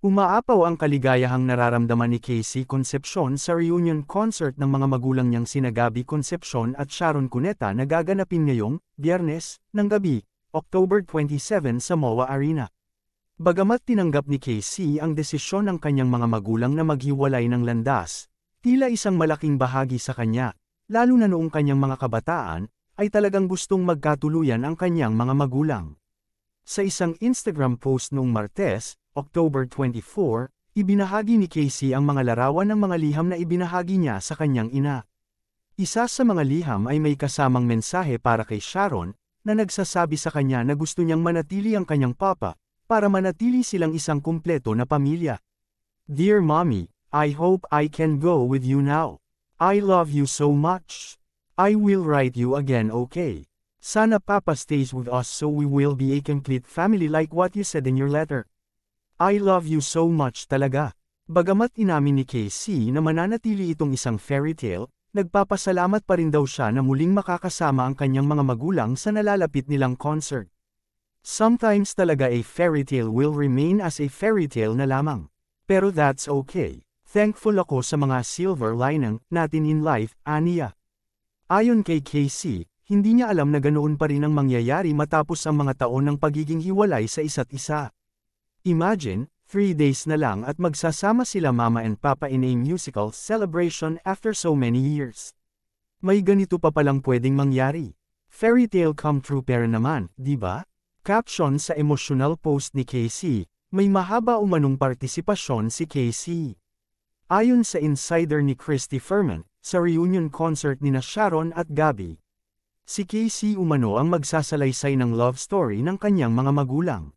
Umaapaw ang kaligayahang nararamdaman ni Casey Concepcion sa reunion concert ng mga magulang niyang sina Gabby Concepcion at Sharon Cuneta na gaganapin ngayong Biyernes ng gabi, October 27 sa MOA Arena. Bagamat tinanggap ni Casey ang desisyon ng kanyang mga magulang na maghiwalay ng landas, tila isang malaking bahagi sa kanya, lalo na noong kanyang mga kabataan, ay talagang gustong magkatuluyan ang kanyang mga magulang. Sa isang Instagram post noong Martes, October 24, ibinahagi ni Casey ang mga larawan ng mga liham na ibinahagi niya sa kanyang ina. Isa sa mga liham ay may kasamang mensahe para kay Sharon, na nagsasabi sa kanya na gusto niyang manatili ang kanyang papa, para manatili silang isang kumpleto na pamilya. Dear Mommy, I hope I can go with you now. I love you so much. I will write you again, okay? Sana Papa stays with us so we will be a complete family like what you said in your letter. I love you so much talaga. Bagamat inamin ni Casey na mananatili itong isang fairy tale, nagpapasalamat pa rin daw siya na muling makakasama ang kanyang mga magulang sa nalalapit nilang concert. Sometimes talaga a fairy tale will remain as a fairy tale na lamang. Pero that's okay. Thankful ako sa mga silver lining natin in life, aniya. Ayon kay Casey, hindi niya alam na ganoon pa rin ang mangyayari matapos ang mga taon ng pagiging hiwalay sa isa't isa. Imagine, 3 days na lang at magsasama sila Mama and Papa in a musical celebration after so many years. May ganito pa palang pwedeng mangyari. Fairy tale come true pero naman, di ba? Caption sa emotional post ni Casey, may mahaba umanong partisipasyon si Casey. Ayon sa insider ni Christy Ferman, sa reunion concert nina Sharon at Gabby, si Casey umano ang magsasalaysay ng love story ng kanyang mga magulang.